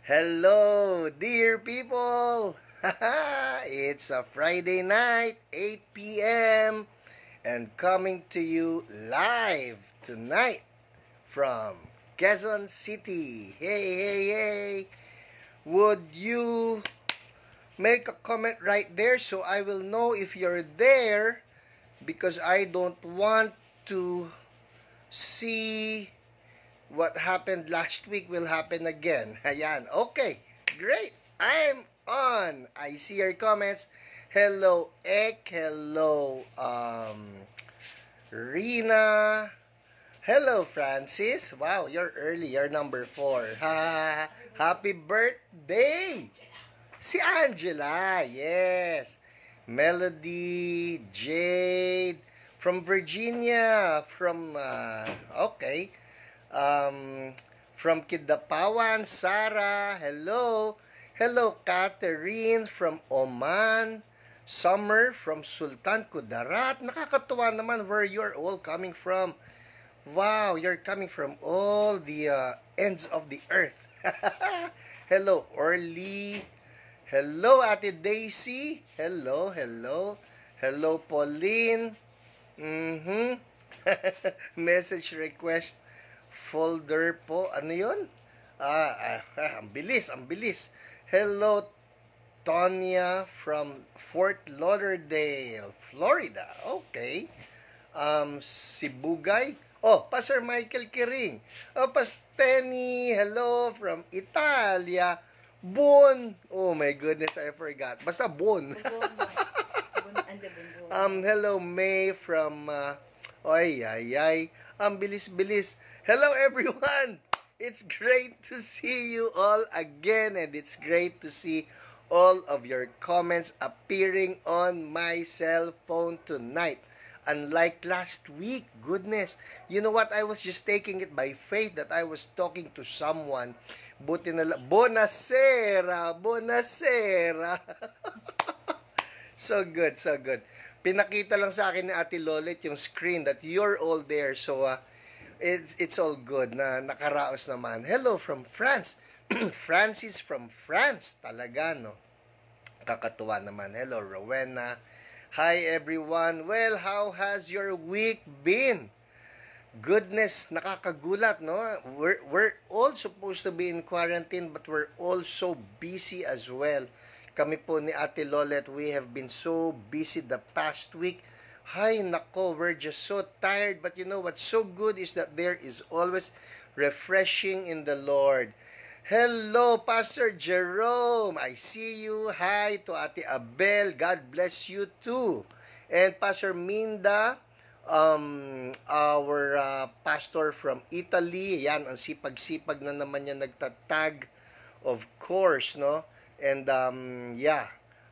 Hello, dear people! It's a Friday night, 8 p.m. and coming to you live tonight from Quezon City. Hey! Would you make a comment right there so I will know if you're there, because I don't want to see what happened last week will happen again. Ayan. Okay. Great. I'm on. I see your comments. Hello, Ek. Hello, Rina. Hello, Francis. Wow, you're early. You're number 4. Happy birthday! Si Angela. Yes. Melody. Jade. From Virginia. Okay. From Kidapawan, Sarah, hello. Hello, Catherine from Oman. Summer from Sultan Kudarat. Nakakatuwa naman where you're all coming from. Wow, you're coming from all the ends of the earth. Hello, Orly. Hello, Ate Daisy. Hello. Hello, Pauline. Message request folder po. Ano yun? Ang bilis. Hello, Tonya from Fort Lauderdale, Florida. Okay. Sibugay. Oh, Pastor Michael Kiring. Oh, Pasteni. Hello from Italia. Bon. Oh my goodness, I forgot. Basta Bon. Hello, May from bilis. Hello everyone! It's great to see you all again, and it's great to see all of your comments appearing on my cell phone tonight. Unlike last week, goodness, you know what? I was just taking it by faith that I was talking to someone. Buti na lang. Bonasera! So good. Pinakita lang sa akin ni Ate Lolet yung screen that you're all there. So, it's all good na nakaraos naman. Hello from France. Francis from France. Talaga, no? Kakatuwa naman. Hello, Rowena. Hi, everyone. Well, how has your week been? Goodness, nakakagulat, no? We're all supposed to be in quarantine, but we're all so busy as well. Kami po ni Ate Lolet, we have been so busy the past week. Hay nako, we're just so tired. But you know what's so good is that there is always refreshing in the Lord. Hello, Pastor Jerome. I see you. Hi to Ate Abel. God bless you too. And Pastor Minda, our pastor from Italy. Yan, ang sipag-sipag na naman niya nagtatag. Of course, no? And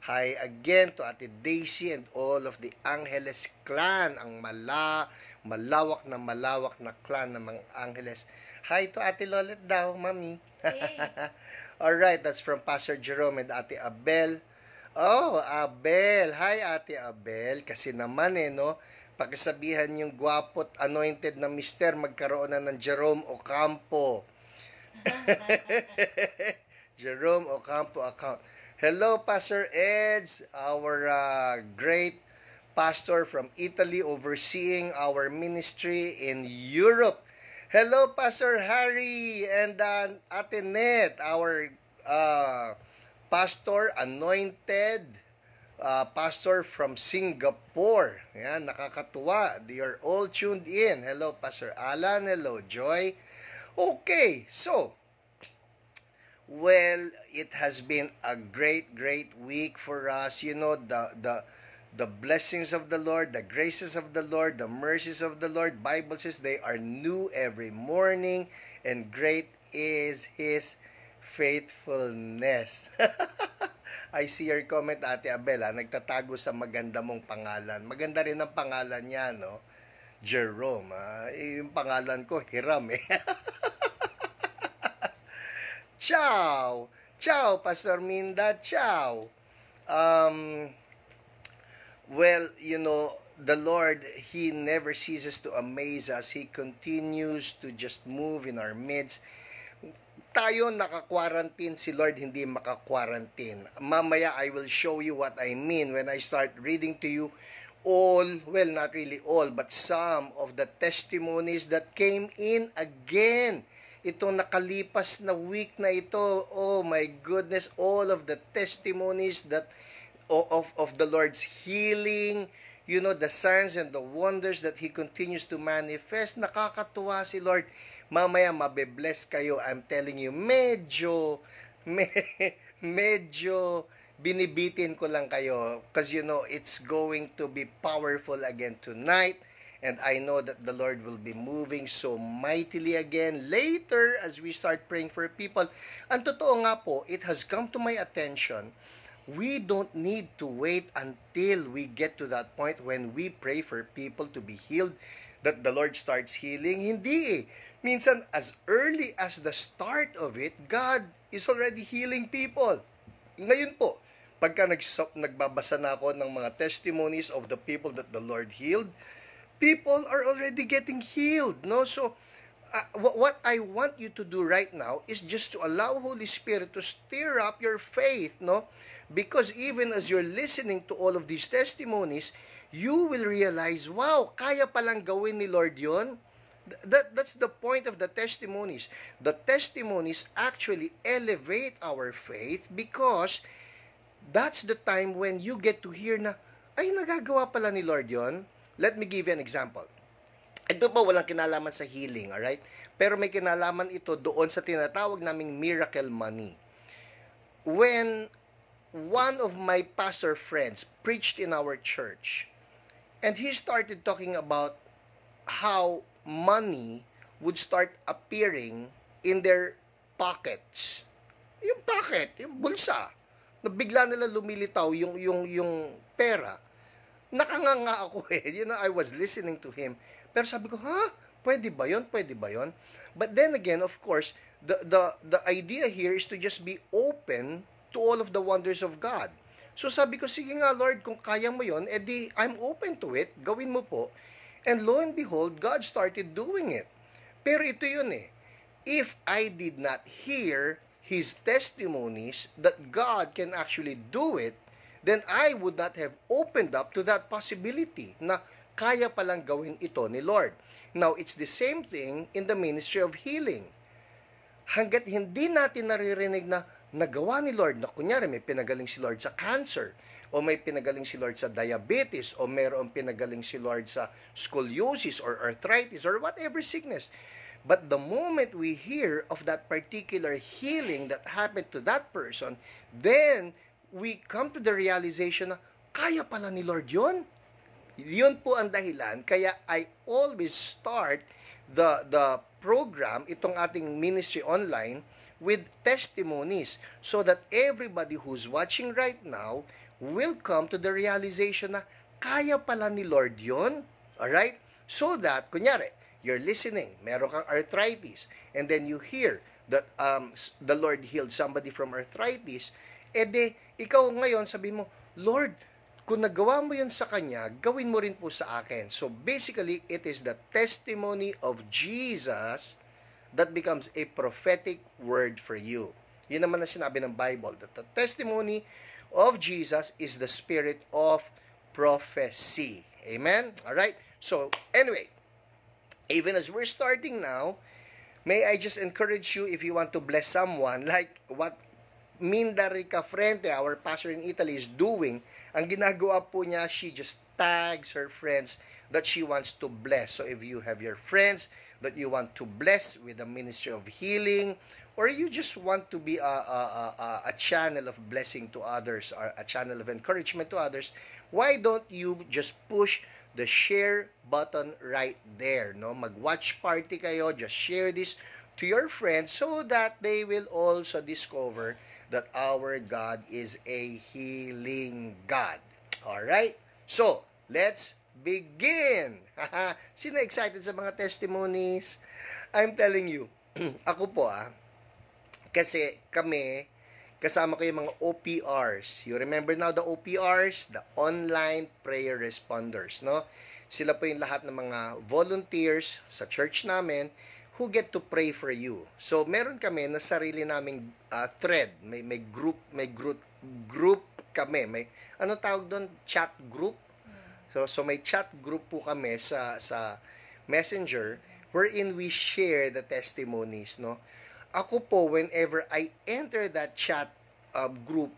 hi again to Ate Daisy and all of the Angeles clan, ang malawak na clan ng mga Angeles. Hi to Ate Lolet daw, Mami. Hey. Alright, that's from Pastor Jerome and Ate Abel. Oh, Abel. Hi, Ate Abel. Kasi naman no, pakisabihan yung gwapo't anointed na mister magkaroon na ng Jerome Ocampo. Jerome Ocampo account. Hello, Pastor Eds, our great pastor from Italy overseeing our ministry in Europe. Hello, Pastor Harry and Ate Net, our pastor, anointed pastor from Singapore. Yan, nakakatuwa. They are all tuned in. Hello, Pastor Alan. Hello, Joy. Okay, so, well, it has been a great week for us. You know, the blessings of the Lord, the graces of the Lord, the mercies of the Lord. Bible says they are new every morning, and great is His faithfulness. I see your comment, Ate Abela. Nagtatago sa maganda mong pangalan. Maganda rin ang pangalan niya, no? Jerome. Yung pangalan ko, Hiram eh. Ciao, Pastor Minda, ciao. Well, you know, the Lord, He never ceases to amaze us. He continues to just move in our midst. tayo naka-quarantine, si Lord hindi maka-quarantine. Mamaya I will show you what I mean when I start reading to you all, well, not really all, but some of the testimonies that came in again. Itong nakalipas na week na ito, oh my goodness, all of the testimonies that of the Lord's healing, you know, the signs and the wonders that He continues to manifest. Nakakatuwa si Lord. Mamaya mabe-bless kayo. I'm telling you, medyo binibitin ko lang kayo because you know it's going to be powerful again tonight, and I know that the Lord will be moving so mightily again later as we start praying for people. Ang totoo nga po, it has come to my attention, we don't need to wait until we get to that point when we pray for people to be healed, that the Lord starts healing. Hindi eh. Minsan, as early as the start of it, God is already healing people. Ngayon po, pagka nagbabasa na ako ng mga testimonies of the people that the Lord healed, people are already getting healed, no? So, what I want you to do right now is just to allow Holy Spirit to stir up your faith, no? Because even as you're listening to all of these testimonies, you will realize, wow, kaya palang gawin ni Lord yon. That's the point of the testimonies. The testimonies actually elevate our faith because that's the time when you get to hear na, ay, nagagawa pala ni Lord yon. Let me give you an example. Ito po walang kinalaman sa healing, alright? Pero may kinalaman ito doon sa tinatawag naming miracle money. When one of my pastor friends preached in our church, and he started talking about how money would start appearing in their pockets. Yung pocket, yung bulsa, na bigla nila lumilitaw yung pera. Nakanganga ako eh. You know, I was listening to him. Pero sabi ko, ha? Pwede ba yun? Pwede ba yun? But then again, of course, the idea here is to just be open to all of the wonders of God. So sabi ko, sige nga Lord, kung kaya mo yun, edi I'm open to it. Gawin mo po. And lo and behold, God started doing it. Pero ito yun eh. If I did not hear His testimonies that God can actually do it, then I would not have opened up to that possibility na kaya palang gawin ito ni Lord. Now, it's the same thing in the ministry of healing. Hanggat hindi natin naririnig na nagawa ni Lord, na kunyari may pinagaling si Lord sa cancer, o may pinagaling si Lord sa diabetes, o mayroong pinagaling si Lord sa scoliosis or arthritis or whatever sickness. But the moment we hear of that particular healing that happened to that person, then we come to the realization na kaya pala ni Lord yun. Yun po ang dahilan. Kaya I always start the program, itong ating ministry online, with testimonies so that everybody who's watching right now will come to the realization na kaya pala ni Lord yun. Alright? So that, kunyari, you're listening, meron kang arthritis, and then you hear that the Lord healed somebody from arthritis, edi, ikaw ngayon sabi mo, Lord, kung nagawa mo yun sa Kanya, gawin mo rin po sa akin. So basically, it is the testimony of Jesus that becomes a prophetic word for you. Yun naman na sinabi ng Bible, that the testimony of Jesus is the spirit of prophecy. Amen? Alright? So, anyway, even as we're starting now, may I just encourage you, if you want to bless someone, like what Minda Rica Frente, our pastor in Italy, is doing. Ang ginagawa po niya, she just tags her friends that she wants to bless. So if you have your friends that you want to bless with the ministry of healing, or you just want to be a channel of blessing to others, or a channel of encouragement to others, why don't you just push the share button right there, no? Mag-watch party kayo, just share this to your friends so that they will also discover that our God is a healing God. Alright? So, let's begin! Sino excited sa mga testimonies? I'm telling you, ako po kasi kami, kasama ko yung mga OPRs. You remember now the OPRs? The Online Prayer Responders, no? Sila po yung lahat ng mga volunteers sa church namin who get to pray for you. So meron kami na sarili naming thread, may group kami, may ano tawag doon, chat group. So may chat group po kami sa Messenger wherein we share the testimonies, no. Ako po, whenever I enter that chat group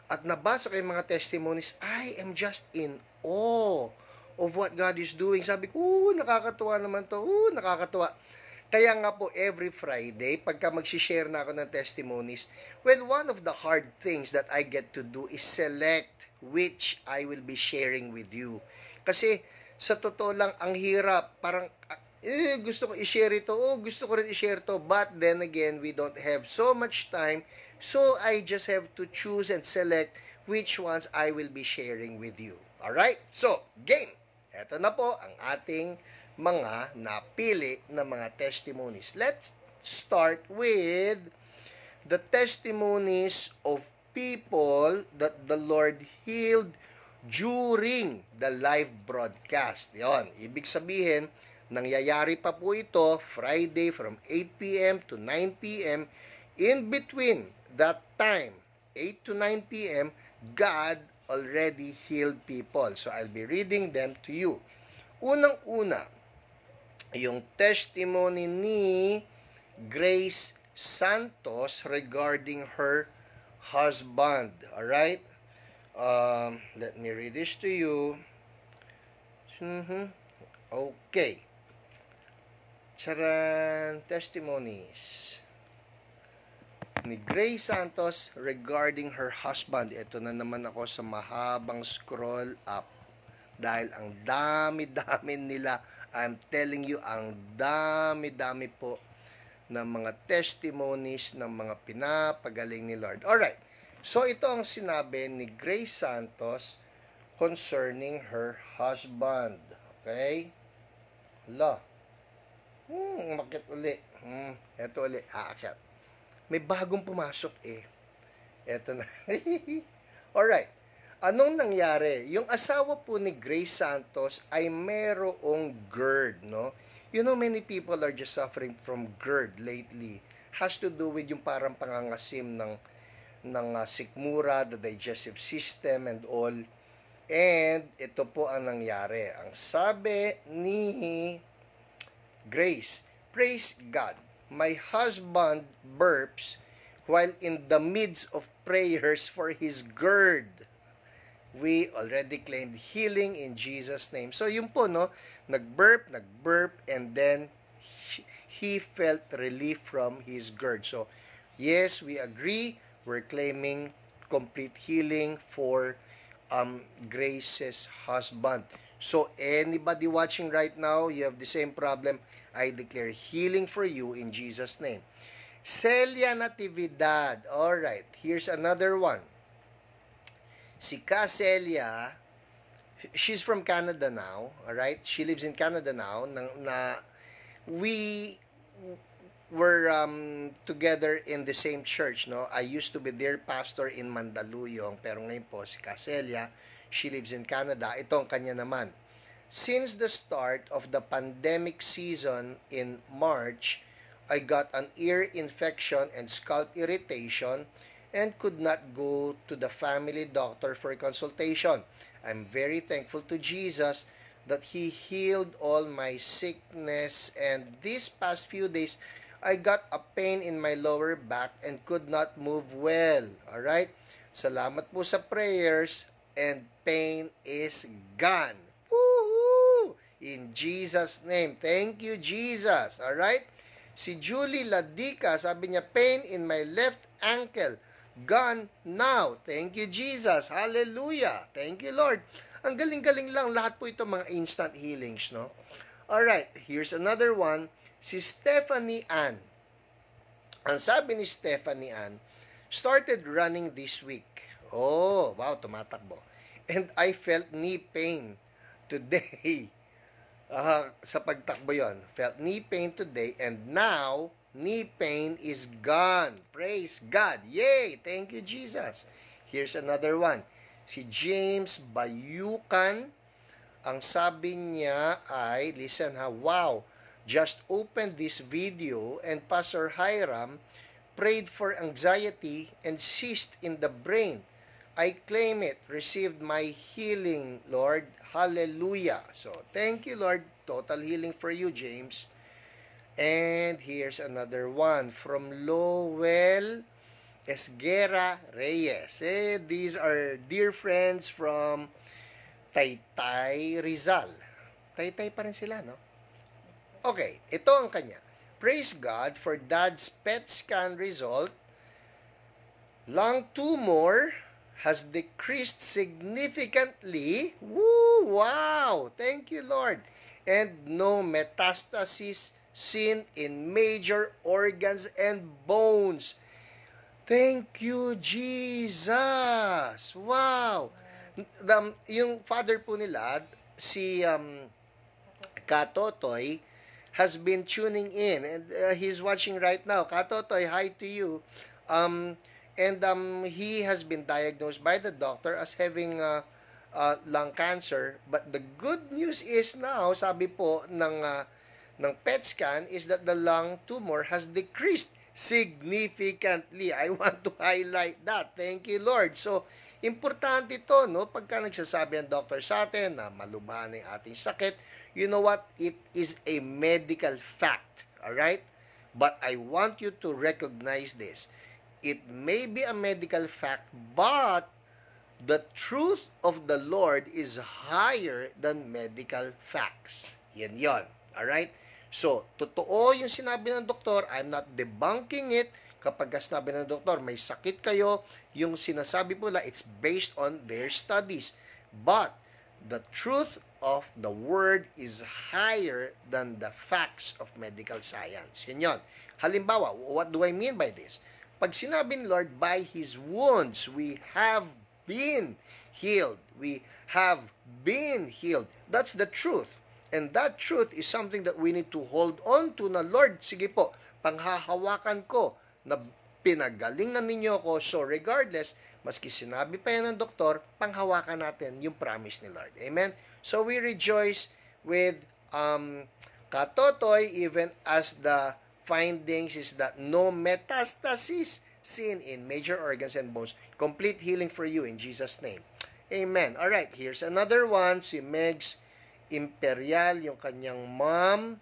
at nabasa ko yung mga testimonies, I am just in awe of what God is doing. Sabi ko, nakakatuwa naman to. Nakakatuwa. Kaya nga po, every Friday, pagka mag-share na ako ng testimonies, well, one of the hard things that I get to do is select which I will be sharing with you. Kasi, sa totoo lang, ang hirap. Parang, gusto ko i-share ito. Gusto ko rin i-share ito. But then again, we don't have so much time. So, I just have to choose and select which ones I will be sharing with you. Alright? So, game! Ito na po ang ating mga napili na mga testimonies. Let's start with the testimonies of people that the Lord healed during the live broadcast. Yon, ibig sabihin, nangyayari pa po ito Friday from 8 p.m. to 9 p.m. In between that time, 8 to 9 p.m., God already healed people. So I'll be reading them to you. Unang-una, yung testimony ni Grace Santos regarding her husband. Alright? Let me read this to you. Okay. Charan, testimonies ni Grace Santos regarding her husband. Ito na naman ako sa mahabang scroll up. Dahil ang dami-dami nila, I'm telling you, ang dami-dami po ng mga testimonies ng mga pinapagaling ni Lord. Alright, so ito ang sinabi ni Grace Santos concerning her husband. Okay? Hala. Umakyat uli. Ito uli, aakyat. May bagong pumasok eh. Ito na. Alright. Anong nangyari? Yung asawa po ni Grace Santos ay merong GERD, no? You know, many people are just suffering from GERD lately. Has to do with yung parang pangangasim ng sikmura, the digestive system and all. And ito po ang nangyari. Ang sabi ni Grace, praise God, my husband burps while in the midst of prayers for his GERD. We already claimed healing in Jesus' name. So yun po, no? Nag-burp, and then he felt relief from his GERD. So, yes, we agree. We're claiming complete healing for Grace's husband. So, anybody watching right now, you have the same problem, I declare healing for you in Jesus' name. Celia Natividad. Alright, here's another one. Si Celia, she's from Canada now, alright? She lives in Canada now. We were together in the same church, no? I used to be their pastor in Mandaluyong, pero ngayon po si Celia, she lives in Canada. Ito ang kanya naman. Since the start of the pandemic season in March, I got an ear infection and scalp irritation and could not go to the family doctor for consultation. I'm very thankful to Jesus that He healed all my sickness, and these past few days, I got a pain in my lower back and could not move well. Alright? Salamat po sa prayers, and pain is gone. Woohoo! In Jesus' name. Thank you, Jesus. Alright? Si Julie Ladica, sabi niya, pain in my left ankle. Gone now. Thank you, Jesus. Hallelujah. Thank you, Lord. Ang galing-galing lang. Lahat po ito mga instant healings, no? Alright, here's another one. Si Stephanie Ann. Ang sabi ni Stephanie Ann, started running this week. Oh, wow, tumatakbo. And I felt knee pain today. Sa pagtakbo yon, felt knee pain today, and now knee pain is gone. Praise God. Yay! Thank you, Jesus. Here's another one. Si James Bayukan, ang sabi niya ay, listen ha, wow, just opened this video and Pastor Hiram prayed for anxiety and cyst in the brain. I claim it, received my healing, Lord. Hallelujah. So, thank you, Lord. Total healing for you, James. And here's another one from Lowell Esguera Reyes. These are dear friends from Taytay, Rizal. Taytay pa rin sila, no? Okay, ito ang kanya. Praise God for Dad's PET scan result. Lung tumor has decreased significantly. Woo! Wow! Thank you, Lord. And no metastasis seen in major organs and bones. Thank you, Jesus! Wow! Yung father po nila, si Katotoy, has been tuning in and he's watching right now. Katotoy, hi to you. He has been diagnosed by the doctor as having lung cancer. But the good news is now, sabi po ng PET scan, is that the lung tumor has decreased significantly. I want to highlight that. Thank you, Lord. So, importante ito, no? Pagka nagsasabi ang doctor sa atin na malubhan ang ating sakit, you know what? It is a medical fact. Alright? But I want you to recognize this. It may be a medical fact, but the truth of the Lord is higher than medical facts. Yan yon. Alright? So, totoo yung sinabi ng doktor. I'm not debunking it. Kapag sinabi ng doktor, may sakit kayo, yung sinasabi po la, it's based on their studies. But, the truth of the word is higher than the facts of medical science. Yan yon. Halimbawa, what do I mean by this? Pag sinabi ni Lord, by His wounds, we have been healed. We have been healed. That's the truth. And that truth is something that we need to hold on to na, Lord, sige po, panghahawakan ko na pinagaling na ninyo ako. So regardless, maski sinabi pa yan ng doktor, panghawakan natin yung promise ni Lord. Amen? So we rejoice with Katotoy, even as the findings is that no metastasis seen in major organs and bones. Complete healing for you in Jesus' name. Amen. Alright, here's another one. Si Megs Imperial, yung kanyang mom.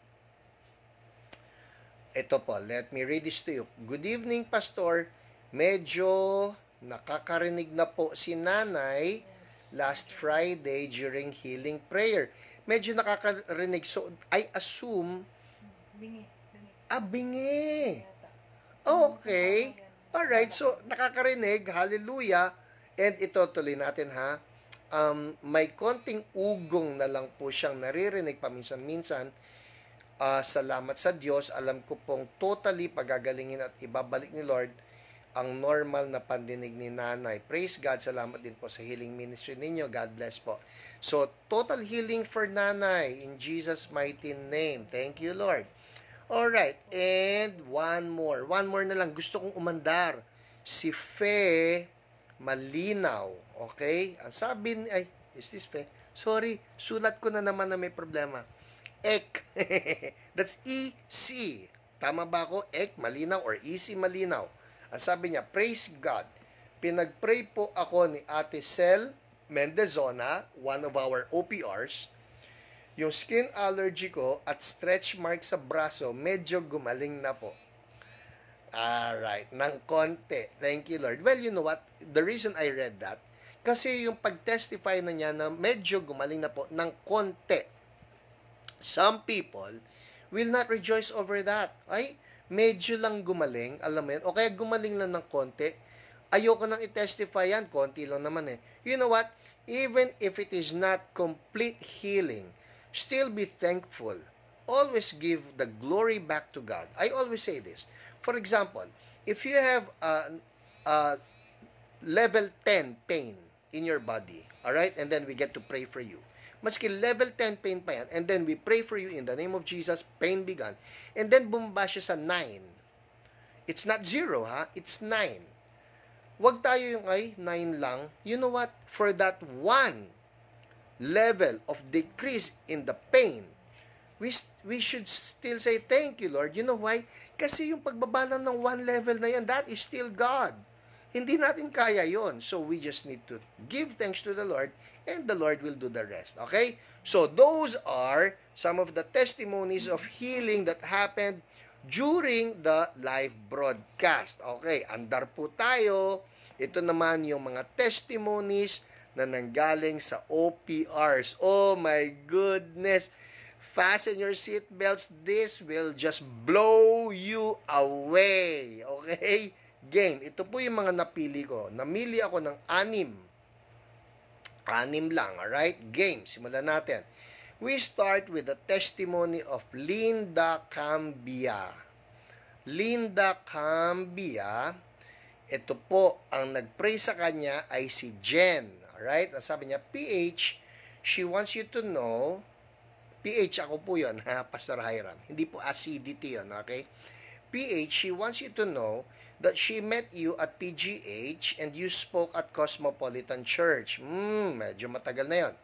Ito po, let me read this to you. Good evening, Pastor. Medyo nakakarinig na po si nanay last Friday during healing prayer. Medyo nakakarinig. So, I assume bingi. Okay. Alright, so nakakarinig. Hallelujah. And ito, tuloy natin ha. May konting ugong na lang po siyang naririnig paminsan-minsan. Salamat sa Diyos. Alam ko pong totally pagagalingin at ibabalik ni Lord ang normal na pandinig ni nanay. Praise God. Salamat din po sa healing ministry ninyo. God bless po. So, total healing for nanay in Jesus' mighty name. Thank you, Lord. Alright, and one more. One more na lang. Gusto kong umandar. Si Fe Malinaw. Okay? Ang sabi ni... Ay, is this Fe? Sorry, sulat ko na naman na may problema. Ek. That's E-C. Tama ba ako? Ek Malinaw or E-C Malinaw. Ang sabi niya, praise God. Pinag-pray po ako ni Ate Cel Mendezona, one of our OPRs. Yung skin allergy ko at stretch mark sa braso, medyo gumaling na po. Alright, ng konti. Thank you, Lord. Well, you know what? The reason I read that, kasi yung pag-testify na niya na medyo gumaling na po ng konti. Some people will not rejoice over that. Ay, medyo lang gumaling, alam mo yun, o kaya gumaling lang ng konti. Ayoko nang i-testify yan, konti lang naman eh. You know what? Even if it is not complete healing, still be thankful. Always give the glory back to God. I always say this. For example, if you have level 10 pain in your body, alright, and then we get to pray for you. Maski level 10 pain pa yan, and then we pray for you in the name of Jesus, pain began, and then bumaba siya sa 9. It's not 0, ha? It's 9. Wag tayo yung 9 lang. You know what? For that one level of decrease in the pain, we should still say, thank you, Lord. You know why? Kasi yung pagbaba lang ng one level na yan, that is still God. Hindi natin kaya yon. So, we just need to give thanks to the Lord and the Lord will do the rest. Okay? So, those are some of the testimonies of healing that happened during the live broadcast. Okay, andar po tayo. Ito naman yung mga testimonies na nanggaling sa OPRs. Oh my goodness! Fasten your seatbelts. This will just blow you away. Okay? Game. Ito po yung mga napili ko. Namili ako ng 6. 6 lang. Alright? Game. Simulan natin. We start with the testimony of Linda Cambia. Linda Cambia, ito po, ang nag-pray sa kanya ay si Jen. Alright? Ang sabi niya, PH, she wants you to know, PH ako po yun, ha, Pastor Hiram. Hindi po acidity yun, okay? PH, she wants you to know that she met you at PGH and you spoke at Cosmopolitan Church. Medyo matagal na yon.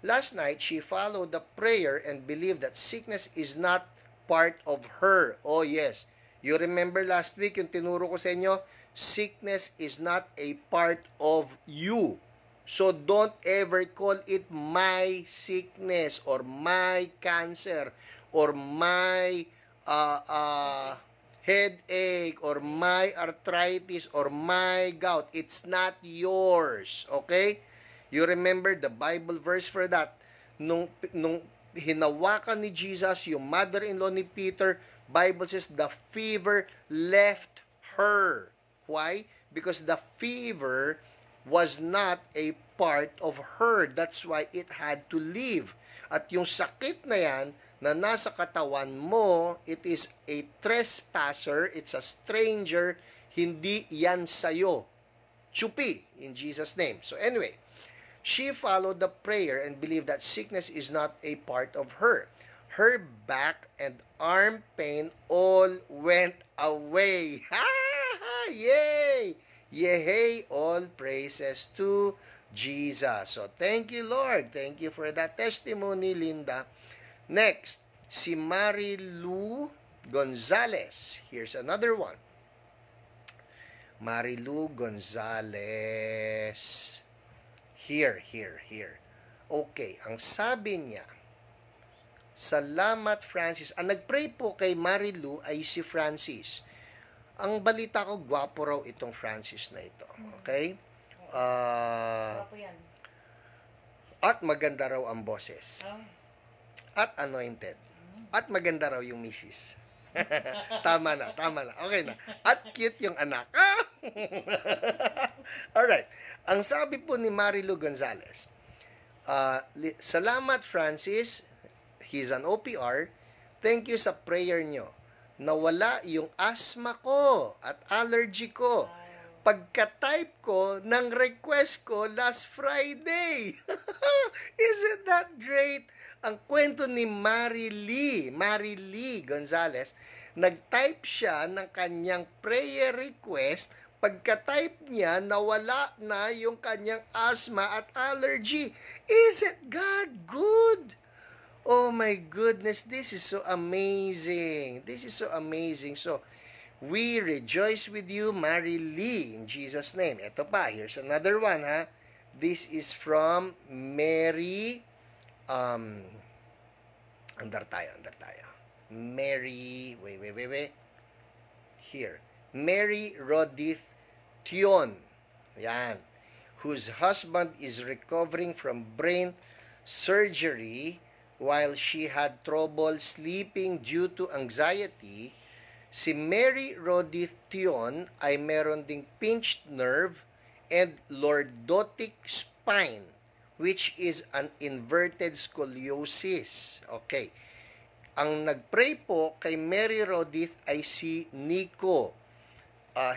Last night, she followed the prayer and believed that sickness is not part of her. Oh yes. You remember last week yung tinuro ko sa inyo, sickness is not a part of you. So don't ever call it my sickness or my cancer or my headache or my arthritis or my gout. It's not yours. Okay? You remember the Bible verse for that. Nung hinawakan ni Jesus yung mother-in-law ni Peter, Bible says the fever left her. Why? Because the fever was not a part of her. That's why it had to leave. At yung sakit na yan, na nasa katawan mo, it is a trespasser, it's a stranger, hindi yan sayo. Chupi, in Jesus' name. So anyway, she followed the prayer and believed that sickness is not a part of her. Her back and arm pain all went away. Ha! Yay! Yay! All praises to Jesus. So thank you, Lord. Thank you for that testimony, Linda. Next, si Marilu Gonzalez. Here's another one. Marilu Gonzalez. Here. Okay, ang sabi niya, salamat Francis. Ang nagpray po kay Marilu ay si Francis. Ang balita ko, gwapo raw itong Francis na ito. Okay? Gwapo yan. At maganda raw ang boses. At anointed. At maganda raw yung misis. Tama na. Okay na. At cute yung anak. Alright. Ang sabi po ni Marilu Gonzalez, salamat Francis, he's an OPR, thank you sa prayer nyo. Nawala yung asthma ko at allergy ko. Pagka-type ko ng request ko last Friday. Isn't that great? Ang kwento ni Marilee Gonzalez, nag-type siya ng kanyang prayer request. Pagka-type niya, nawala na yung kanyang asthma at allergy. Isn't God good? Oh my goodness, this is so amazing. So, we rejoice with you, Marilee, in Jesus' name. Ito pa, here's another one, ha. This is from Mary, andar tayo. Mary, wait. Here. Mary Rodith Tion. Yan. Whose husband is recovering from brain surgery while she had trouble sleeping due to anxiety. Si Mary Rodith Tion ay meron ding pinched nerve and lordotic spine, which is an inverted scoliosis. Okay. Ang nagpray po kay Mary Rodith ay si Nico.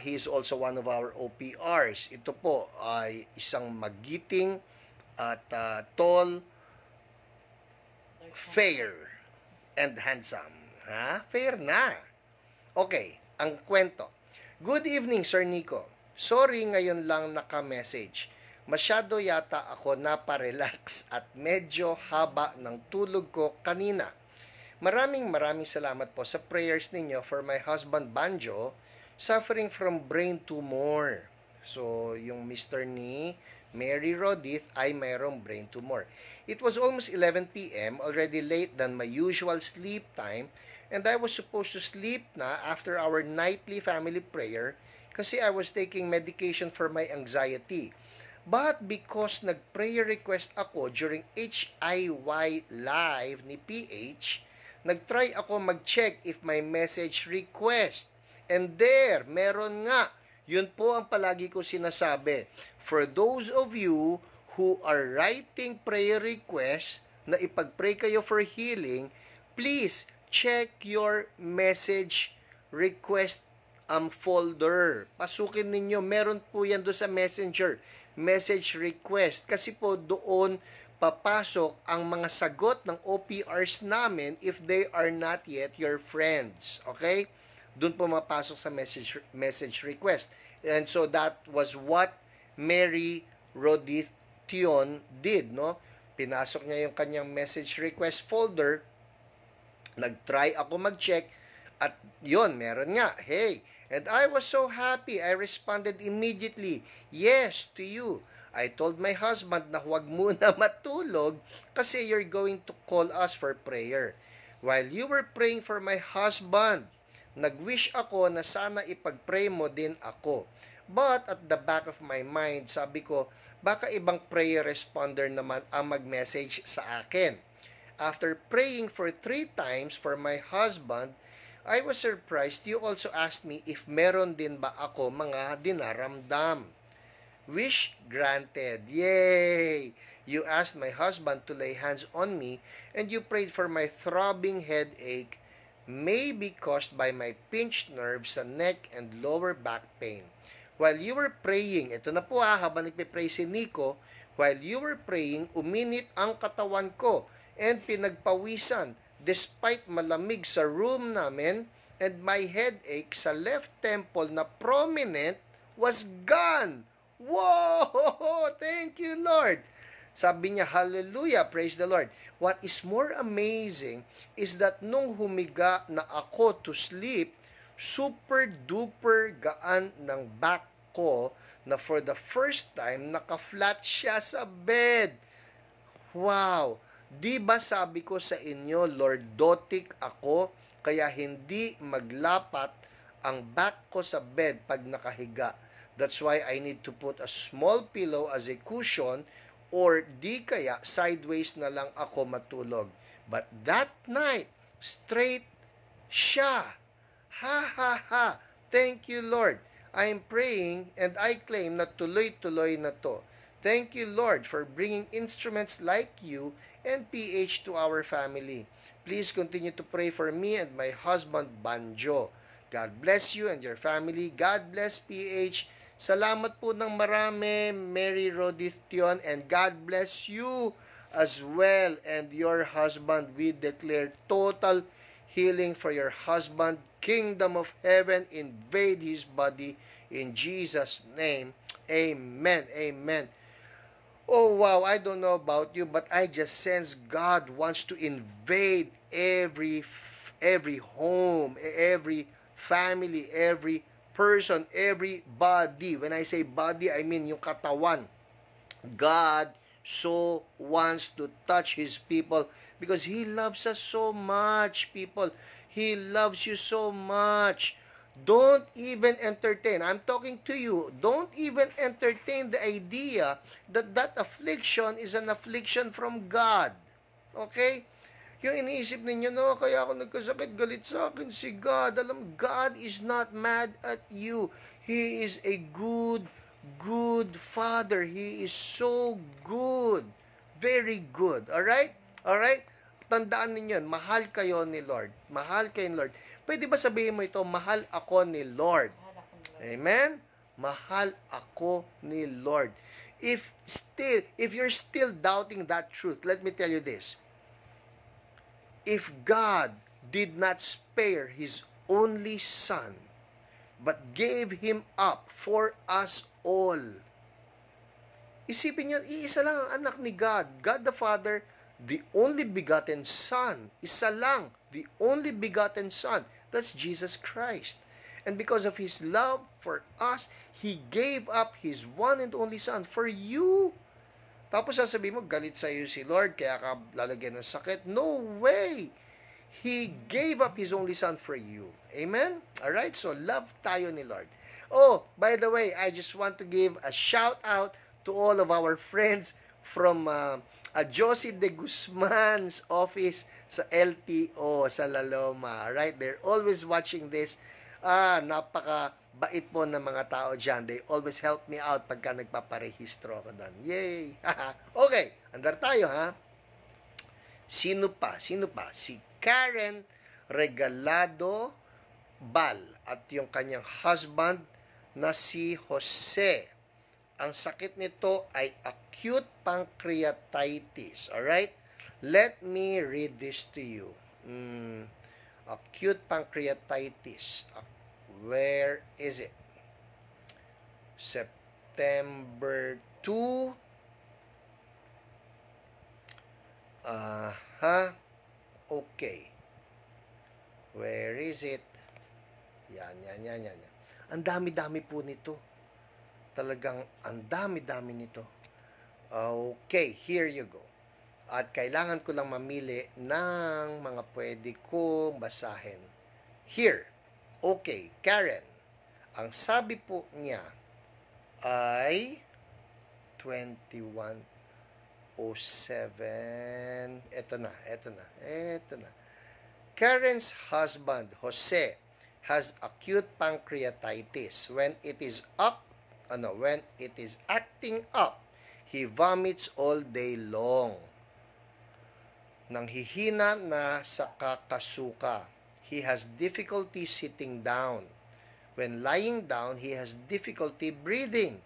He is also one of our OPRs. Ito po ay isang magiting at tall, fair, and handsome. Ha? Fair na. Okay, ang kwento. Good evening, Sir Nico. Sorry ngayon lang naka-message. Masyado yata ako naparelax at medyo haba ng tulog ko kanina. Maraming salamat po sa prayers ninyo for my husband Banjo suffering from brain tumor. So, yung Mr. ni Mary Rodith ay mayroong brain tumor. It was almost 11 p.m., already late than my usual sleep time, and I was supposed to sleep na after our nightly family prayer kasi I was taking medication for my anxiety. But because nag-prayer request ako during HIY Live ni PH, nag-try ako mag-check if my message request. And there, meron nga. Yun po ang palagi ko sinasabi. For those of you who are writing prayer requests na ipag-pray kayo for healing, please check your message request folder. Pasukin ninyo. Meron po yan doon sa Messenger. Message request. Kasi po doon papasok ang mga sagot ng OPRs namin if they are not yet your friends. Okay? Doon po mapasok sa message request. And so that was what Mary Rodith Tion did, no? Pinasok niya yung kanyang message request folder. Nag-try ako mag-check at yon meron nga. Hey, and I was so happy. I responded immediately, yes to you. I told my husband na huwag muna matulog kasi you're going to call us for prayer. While you were praying for my husband, nag-wish ako na sana ipag-pray mo din ako. But at the back of my mind, sabi ko, baka ibang prayer responder naman ang mag-message sa akin. After praying for 3 times for my husband, I was surprised you also asked me if meron din ba ako mga dinaramdam. Wish granted. Yay! You asked my husband to lay hands on me and you prayed for my throbbing headache may be caused by my pinched nerves sa neck and lower back pain. While you were praying, ito na po habang nagpe-pray si Nico, while you were praying, uminit ang katawan ko and pinagpawisan despite malamig sa room namin and my headache sa left temple na prominent was gone. Whoa! Thank you, Lord! Sabi niya, hallelujah, praise the Lord. What is more amazing is that nung humiga na ako to sleep, super duper gaan ng back ko na for the first time naka-flat siya sa bed. Wow! Di ba sabi ko sa inyo, lordotic ako, kaya hindi maglapat ang back ko sa bed pag nakahiga. That's why I need to put a small pillow as a cushion or di kaya sideways na lang ako matulog. But that night, straight siya. Ha ha ha. Thank you, Lord. I am praying and I claim na tuloy-tuloy na to. Thank you, Lord, for bringing instruments like you and PH to our family. Please continue to pray for me and my husband, Banjo. God bless you and your family. God bless PH. Salamat po ng marami, Mary Rodith Tion, and God bless you as well and your husband. We declare total healing for your husband. Kingdom of heaven invade his body in Jesus' name. Amen. Amen. Oh wow, I don't know about you, but I just sense God wants to invade every home, every family, every person, everybody. When I say body, I mean yung katawan. God so wants to touch His people because He loves us so much, people. He loves you so much. Don't even entertain. I'm talking to you. Don't even entertain the idea that that affliction is an affliction from God. Okay? Yung iniisip ninyo, no, kaya ako nagkasakit, galit sa akin si God. Alam, God is not mad at you. He is a good Father. He is so good. Very good. Alright? Alright? Tandaan ninyo, mahal kayo ni Lord. Mahal kayo ni Lord. Pwede ba sabihin mo ito, mahal ako ni Lord? Amen? Mahal ako ni Lord. If you're still doubting that truth, let me tell you this. If God did not spare His only Son, but gave Him up for us all, isipin niyo, iisa lang ang anak ni God. God the Father the only begotten Son, isa lang, the only begotten Son, that's Jesus Christ. And because of His love for us, He gave up His one and only Son for you. Tapos sasabihin mo, galit sa iyo si Lord, kaya ka lalagyan ng sakit. No way! He gave up His only Son for you. Amen? Alright? So, love tayo ni Lord. Oh, by the way, I just want to give a shout out to all of our friends from Josie de Guzman's office sa LTO sa La Loma. Right? They're always watching this. Napaka-bait po ng mga tao dyan. They always help me out pagka nagpaparehistro ako doon. Yay! Okay, andar tayo ha. Sino pa? Si Karen Regalado Bal at yung kanyang husband na si Jose. Ang sakit nito ay acute pancreatitis. Alright? Let me read this to you. Acute pancreatitis. Where is it? September 2. Okay. Where is it? Yan. Ang dami-dami po nito. Talagang ang dami-dami nito. Okay, here you go. At kailangan ko lang mamili ng mga pwede kong basahin. Here. Okay, Karen. Ang sabi po niya ay 2107. Ito na. Karen's husband, Jose, has acute pancreatitis. When it is acting up, he vomits all day long. Nanghihina na sa kakasuka. He has difficulty sitting down. When lying down, he has difficulty breathing.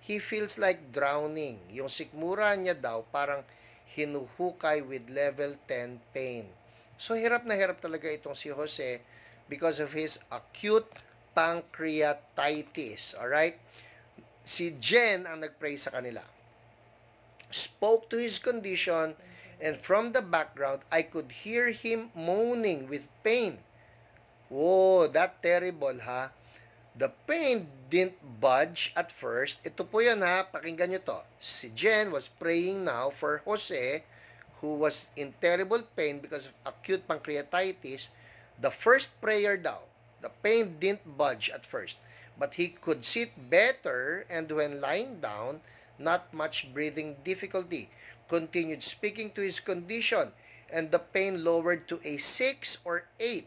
He feels like drowning. Yung sikmura niya daw parang hinuhukay with level 10 pain. So hirap na hirap talaga itong si Jose because of his acute pancreatitis. Alright? Si Jen ang nagpray sa kanila. Spoke to his condition, and from the background, I could hear him moaning with pain. Whoa, that terrible, ha? The pain didn't budge at first. Ito po yan, ha? Pakinggan nyo to. Si Jen was praying now for Jose, who was in terrible pain because of acute pancreatitis. The first prayer daw, the pain didn't budge at first, but he could sit better, and when lying down, not much breathing difficulty. Continued speaking to his condition, and the pain lowered to a 6 or 8.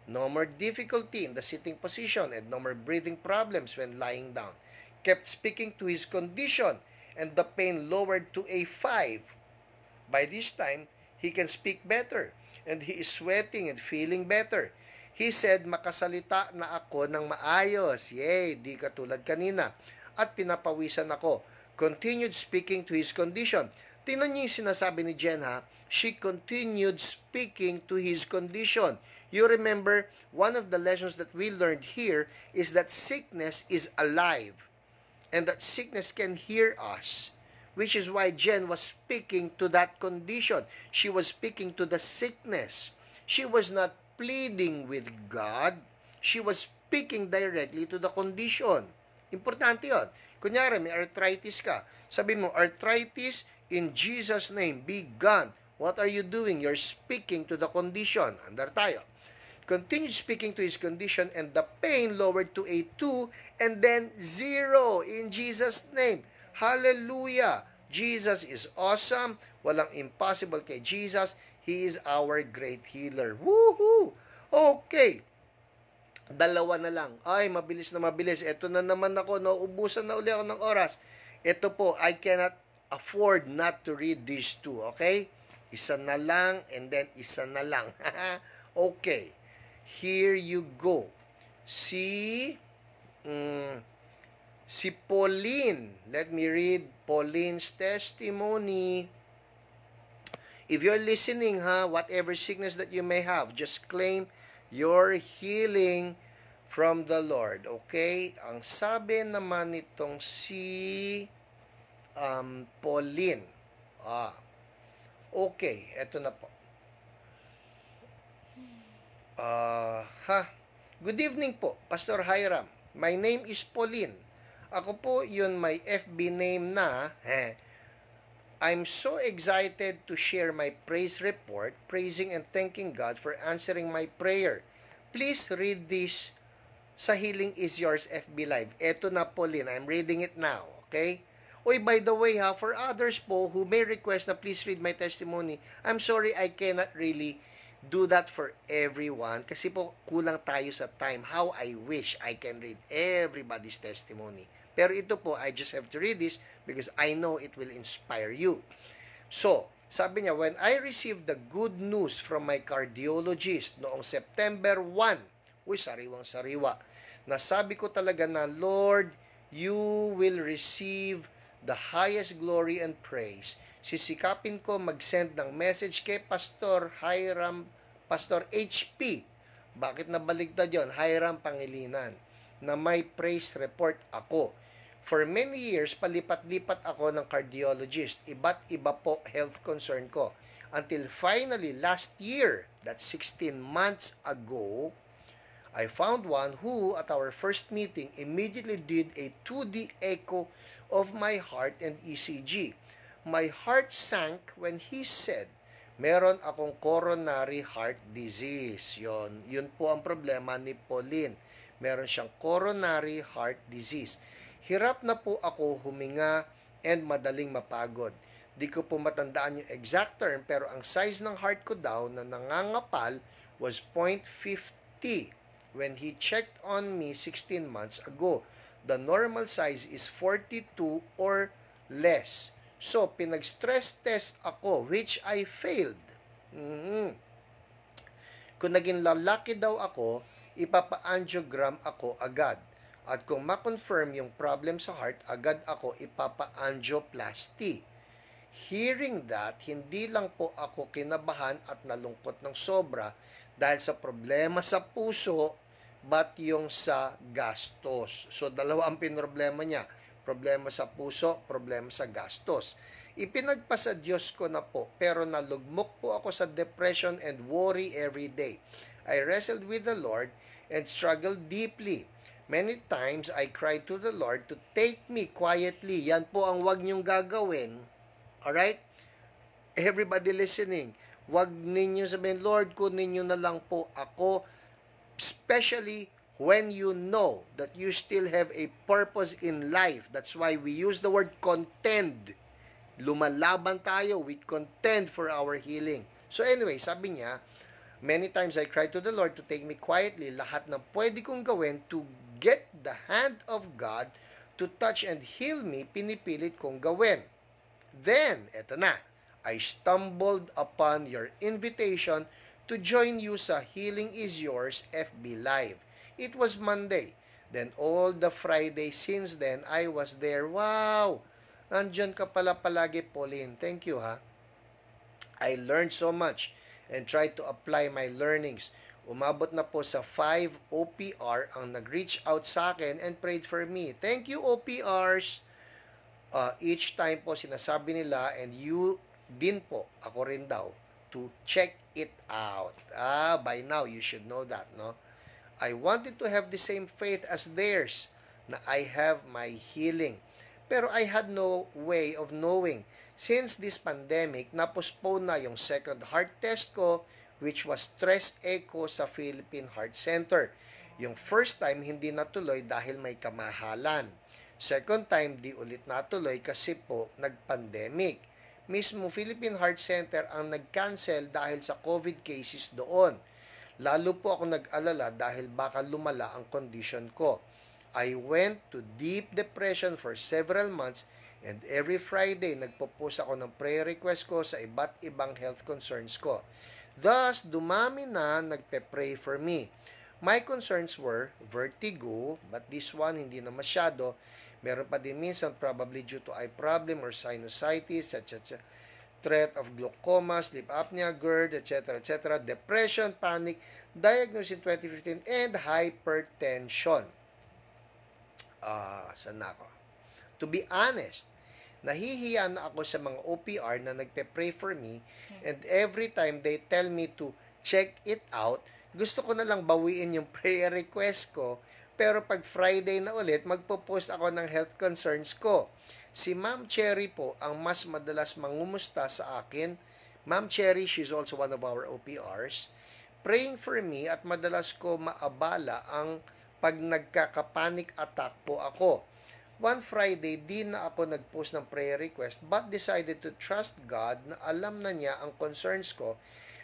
No more difficulty in the sitting position, and no more breathing problems when lying down. Kept speaking to his condition, and the pain lowered to a 5. By this time, he can speak better, and he is sweating and feeling better. He said, makasalita na ako ng maayos. Yay, di katulad kanina. At pinapawisan ako. Continued speaking to his condition. Tingnan niyo yung sinasabi ni Jen, ha? She continued speaking to his condition. You remember, one of the lessons that we learned here is that sickness is alive. And that sickness can hear us. Which is why Jen was speaking to that condition. She was speaking to the sickness. She was not pleading with God. She was speaking directly to the condition. Importante yun. Kunyari, may arthritis ka. Sabihin mo, arthritis, in Jesus' name, be gone. What are you doing? You're speaking to the condition. Andar tayo. Continued speaking to his condition, and the pain lowered to a 2, and then 0 in Jesus' name. Hallelujah! Jesus is awesome. Walang impossible kay Jesus. He is our great healer. Woohoo! Okay. Dalawa na lang. Ay, mabilis na mabilis. Ito na naman ako. Nauubusan na uli ako ng oras. Ito po, I cannot afford not to read these two. Okay? Isa na lang, and then isa na lang. Okay. Here you go. Si Pauline. Let me read Pauline's testimony. If you're listening, whatever sickness that you may have, just claim your healing from the Lord. Okay? Ang sabi naman nitong si Pauline. Okay, eto na po. Good evening po, Pastor Hiram. My name is Pauline. Ako po yun may FB name na, I'm so excited to share my praise report, praising and thanking God for answering my prayer. Please read this sa Healing is Yours FB Live. Eto na Pauline, I'm reading it now, okay? Oy, by the way ha, for others po who may request na please read my testimony, I'm sorry I cannot really do that for everyone kasi po kulang tayo sa time. How I wish I can read everybody's testimony. Pero ito po, I just have to read this because I know it will inspire you. So, sabi niya, when I received the good news from my cardiologist noong September 1, sariwang-sariwa, nasabi ko talaga na, Lord, you will receive the highest glory and praise. Sisikapin ko mag-send ng message kay Pastor Hiram, Pastor HP. Bakit nabaligtad yon? Hiram Pangilinan, na may praise report ako. For many years, palipat-lipat ako ng cardiologist. Iba't iba po health concern ko. Until finally, last year, that's 16 months ago, I found one who, at our first meeting, immediately did a 2D echo of my heart and ECG. My heart sank when he said, meron akong coronary heart disease. Yun po ang problema ni Pauline. Meron siyang coronary heart disease. Hirap na po ako huminga and madaling mapagod. Di ko po matandaan yung exact term pero ang size ng heart ko daw na nangangapal was 0.50 when he checked on me 16 months ago. The normal size is 42 or less. So, pinag-stress test ako which I failed. Kung naging lalaki daw ako, ipapa-angiogram ako agad. At kung ma-confirm yung problem sa heart, agad ako ipapa-angioplasty. Hearing that, hindi lang po ako kinabahan at nalungkot ng sobra dahil sa problema sa puso, but yung sa gastos. So, dalawa ang pinroblema niya. Problema sa puso, problema sa gastos. Ipinagpasa Diyos ko na po, pero nalugmok po ako sa depression and worry every day. I wrestled with the Lord and struggled deeply. Many times, I cried to the Lord to take me quietly. Yan po ang wag niyong gagawin. Alright? Everybody listening, wag ninyo sabihin, Lord, kunin niyo na lang po ako, especially when you know that you still have a purpose in life. That's why we use the word contend. Lumalaban tayo, we contend for our healing. So anyway, sabi niya, many times I cried to the Lord to take me quietly. Lahat ng pwede kong gawin to get the hand of God to touch and heal me, pinipilit kong gawin. Then, eto na, I stumbled upon your invitation to join you sa Healing is Yours FB Live. It was Monday. Then all the Friday since then, I was there. Wow! Nandyan ka pala palagi, Pauline. Thank you, ha? I learned so much and tried to apply my learnings. Umabot na po sa 5 OPR ang nag-reach out sa akin and prayed for me. Thank you, OPRs! Each time po sinasabi nila, and you din po, ako rin daw, to check it out. By now, you should know that, no? I wanted to have the same faith as theirs, na I have my healing. Pero I had no way of knowing. Since this pandemic, na-postpone na yung second heart test ko, which was stress echo sa Philippine Heart Center. Yung first time, hindi natuloy dahil may kamahalan. Second time, di ulit natuloy kasi po nag-pandemic. Mismo Philippine Heart Center ang nag-cancel dahil sa COVID cases doon. Lalo po ako nag-alala dahil baka lumala ang condition ko. I went to deep depression for several months and every Friday nagpo-post ako ng prayer request ko sa iba't ibang health concerns ko. Thus, dumami na nagpe-pray for me. My concerns were vertigo, but this one hindi na masyado. Meron pa din minsan probably due to eye problem or sinusitis, etc. Threat of glaucoma, sleep apnea, GERD, etc., etc. Depression, panic, diagnosed in 2015, and hypertension. Saan na ako? To be honest, nahihiya na ako sa mga OPR na nagpe-pray for me, and every time they tell me to check it out, gusto ko na lang bawiin yung prayer request ko, pero pag Friday na ulit, magpo-post ako ng health concerns ko. Si Ma'am Cherry po ang mas madalas mangumusta sa akin. Ma'am Cherry, she's also one of our OPRs, praying for me, at madalas ko maabala ang pag nagkaka-panic attack po ako. One Friday, di na ako nag-post ng prayer request but decided to trust God na alam na niya ang concerns ko.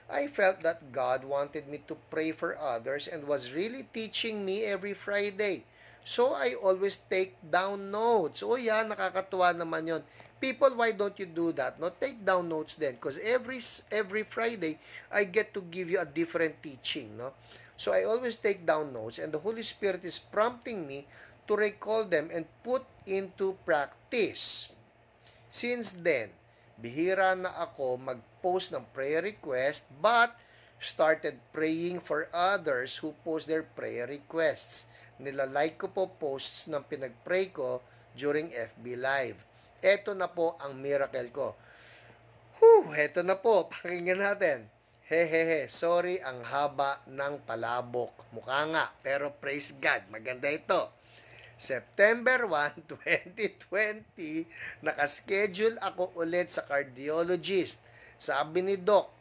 I felt that God wanted me to pray for others and was really teaching me every Friday. So I always take down notes. Oh yeah, nakakatuwa naman yon. People, why don't you do that? No, take down notes then, because every Friday I get to give you a different teaching, no? So I always take down notes, and the Holy Spirit is prompting me to recall them and put into practice. Since then, bihira na ako mag-post ng prayer request but started praying for others who post their prayer requests. Nilalike ko po posts ng pinag-pray ko during FB Live. Eto na po ang miracle ko. Eto na po. Pakinggan natin. Hehehe, sorry ang haba ng palabok. Mukha nga, pero praise God. Maganda ito. September 1, 2020, nakaschedule ako ulit sa cardiologist. Sabi ni Doc,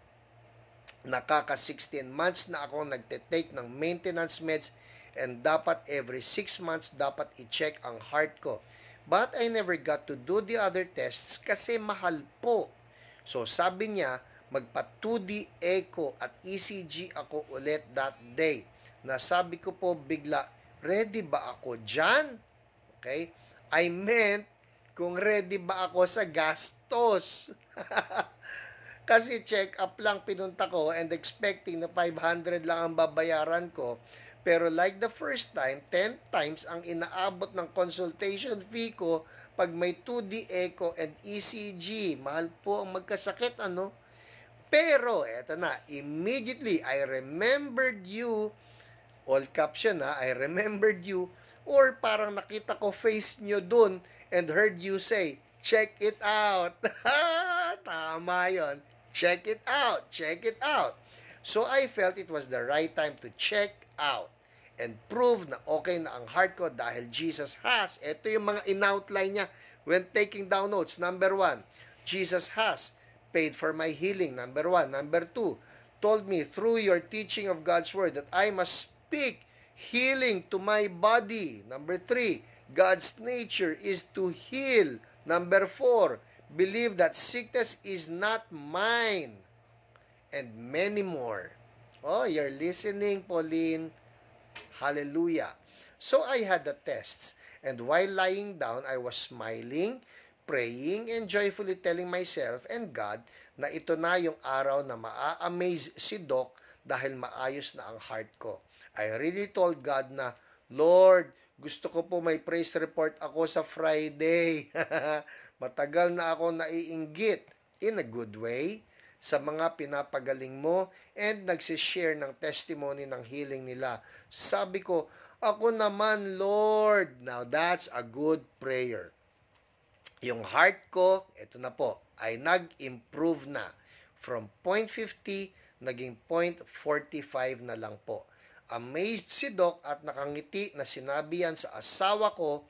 nakaka 16 months na ako nagte-take ng maintenance meds and dapat every 6 months dapat i-check ang heart ko. But I never got to do the other tests kasi mahal po. So sabi niya, magpa 2D echo at ECG ako ulit that day. Nasabi ko po bigla, ready ba ako dyan? Okay? I meant, kung ready ba ako sa gastos. Kasi check up lang pinunta ko and expecting na 500 lang ang babayaran ko. Pero like the first time, 10 times ang inaabot ng consultation fee ko pag may 2D echo and ECG. Mahal po ang magkasakit, ano? Pero, eto na, immediately, I remembered you, all caption na, I remembered you, or parang nakita ko face nyo dun and heard you say, check it out. Tama yon. Check it out. Check it out. So I felt it was the right time to check out and prove na okay na ang heart ko dahil Jesus has. Ito yung mga in-outline niya when taking down notes. Number 1, Jesus has paid for my healing. Number 1. Number 2, told me through your teaching of God's word that I must speak healing to my body. Number 3, God's nature is to heal. Number 4, believe that sickness is not mine. And many more. Oh, you're listening, Pauline. Hallelujah. So I had the tests, and while lying down, I was smiling, praying, and joyfully telling myself and God na ito na yung araw na maa-amaze si Doc dahil maayos na ang heart ko. I really told God na, Lord, gusto ko po may praise report ako sa Friday. Matagal na ako naiinggit, in a good way, sa mga pinapagaling mo and nagsishare ng testimony ng healing nila. Sabi ko, ako naman, Lord. Now, that's a good prayer. Yung heart ko, ito na po, ay nag-improve na. From 0.50, naging 0.45 na lang po. Amazed si Doc at nakangiti na sinabi yan sa asawa ko,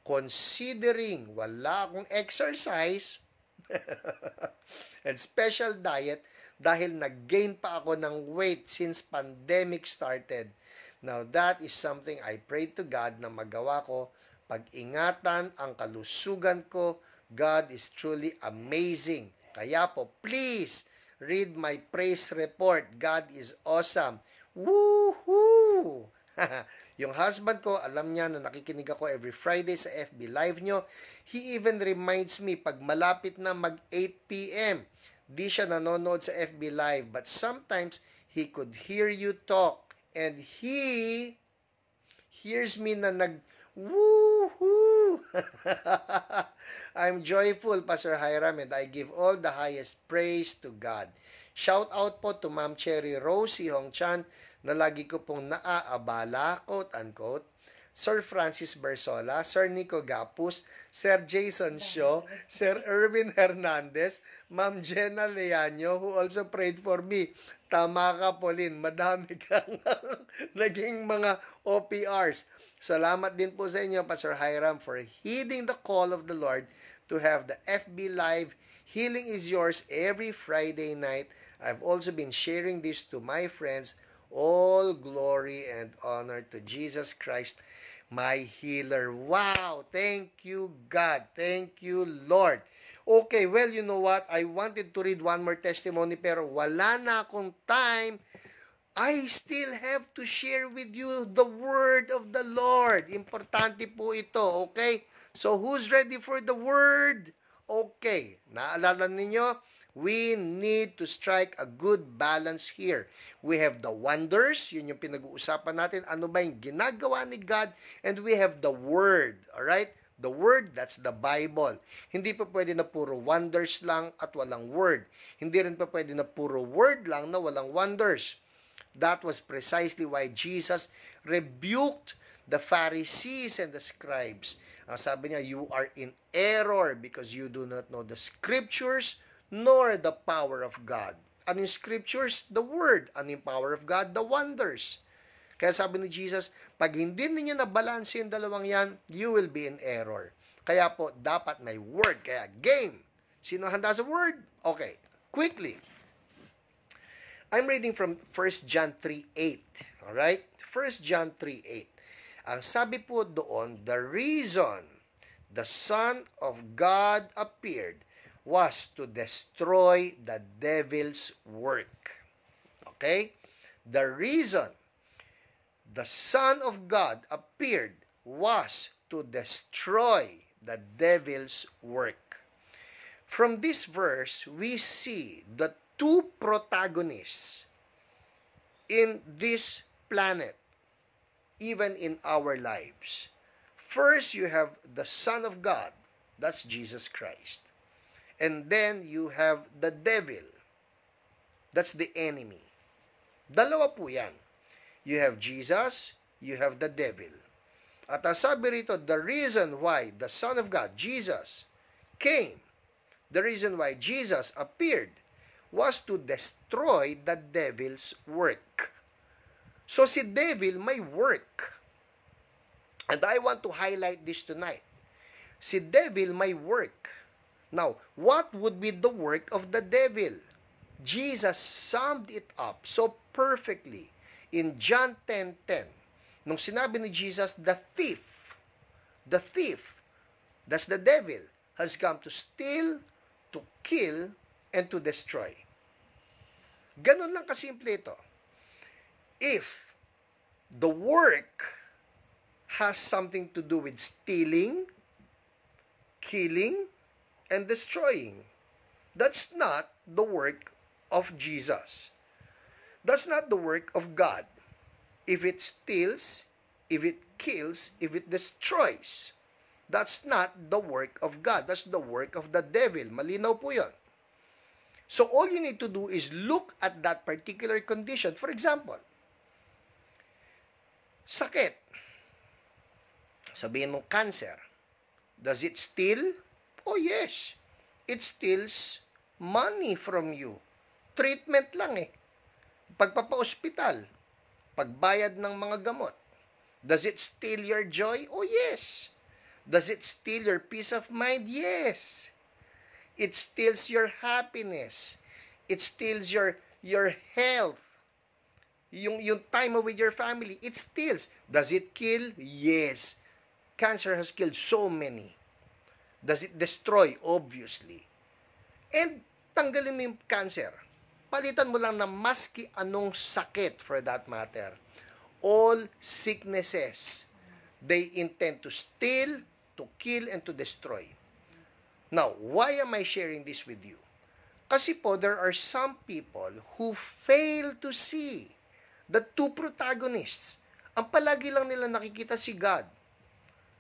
considering wala akong exercise and special diet dahil nag-gain pa ako ng weight since pandemic started. Now, that is something I pray to God na magawa ko. Pag-ingatan ang kalusugan ko. God is truly amazing. Kaya po, please, read my praise report. God is awesome. Woohoo! Yung husband ko, alam niya na nakikinig ako every Friday sa FB Live nyo. He even reminds me pag malapit na mag 8 p.m. Di siya nanonood sa FB Live, but sometimes he could hear you talk and he hears me na woohoo! I'm joyful, Pastor Hiram, and I give all the highest praise to God. Shout out po to Ma'am Cherry Rose Hong Chan na lagi ko pong naaabala, quote-unquote, Sir Francis Bersola, Sir Nico Gapus, Sir Jason Shaw, Sir Erwin Hernandez, Ma'am Jenna Leaño, who also prayed for me. Tama ka, Pauline. Madami kang naging mga OPRs. Salamat din po sa inyo, Pastor Hiram, for heeding the call of the Lord to have the FB Live Healing is Yours every Friday night. I've also been sharing this to my friends. All glory and honor to Jesus Christ, my healer. Wow! Thank you, God. Thank you, Lord. Okay, well, you know what? I wanted to read one more testimony pero wala na akong time. I still have to share with you the word of the Lord. Importante po ito, okay? So, who's ready for the word? Okay, naalala ninyo? We need to strike a good balance here. We have the wonders, yun yung pinag-uusapan natin. Ano ba yung ginagawa ni God? And we have the Word, alright? The Word, that's the Bible. Hindi pa pwede na puro wonders lang at walang Word. Hindi rin pa pwede na puro Word lang na walang wonders. That was precisely why Jesus rebuked the Pharisees and the scribes. Sabi niya, you are in error because you do not know the scriptures nor the power of God. Ano yung scriptures? The word. Ano yung power of God? The wonders. Kaya sabi ni Jesus, pag hindi ninyo nabalanse yung dalawang yan, you will be in error. Kaya po, dapat may word. Kaya game. Sino handa sa word? Okay. Quickly. I'm reading from 1 John 3:8. Alright? 1 John 3:8. Ang sabi po doon, the reason the Son of God appeared was to destroy the devil's work. Okay? The reason the Son of God appeared was to destroy the devil's work. From this verse, we see the two protagonists in this planet, even in our lives. First, you have the Son of God. That's Jesus Christ. And then you have the devil. That's the enemy. Dalawa po yan. You have Jesus, you have the devil. At ang sabi rito, the reason why the Son of God, Jesus, came, the reason why Jesus appeared, was to destroy the devil's work. So si devil may work. And I want to highlight this tonight. Si devil may work. Now, what would be the work of the devil? Jesus summed it up so perfectly in John 10:10. Nung sinabi ni Jesus, the thief, that's the devil, has come to steal, to kill, and to destroy. Ganun lang kasimple ito. If the work has something to do with stealing, killing, and destroying, that's not the work of Jesus. That's not the work of God. If it steals, if it kills, if it destroys, that's not the work of God. That's the work of the devil. Malinaw po yun. So all you need to do is look at that particular condition. For example, sakit. Sabihin mong cancer. Does it steal? Oh yes. It steals money from you. Treatment lang eh. Pagpapa-ospital. Pagbayad ng mga gamot. Does it steal your joy? Oh yes. Does it steal your peace of mind? Yes. It steals your happiness. It steals your health. Yung time with your family, it steals. Does it kill? Yes. Cancer has killed so many. Does it destroy? Obviously. And tanggalin mo yung cancer. Palitan mo lang na maski anong sakit for that matter. All sicknesses, they intend to steal, to kill, and to destroy. Now, why am I sharing this with you? Kasi po, there are some people who fail to see the two protagonists. Ang palagi lang nila nakikita si God.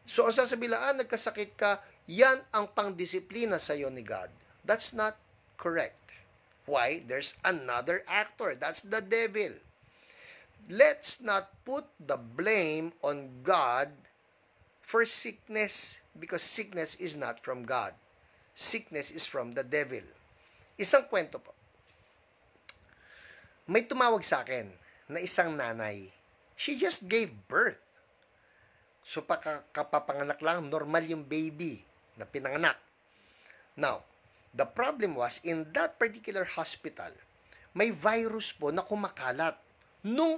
So, ang sasabihin, nagkasakit ka, yan ang pangdisiplina sa iyo ni God. That's not correct. Why? There's another actor. That's the devil. let's not put the blame on God for sickness because sickness is not from God. Sickness is from the devil. Isang kwento po. May tumawag sa akin na isang nanay. She just gave birth. So, kapapanganak lang, normal yung baby na pinanganak. Now, the problem was, in that particular hospital, may virus po na kumakalat nung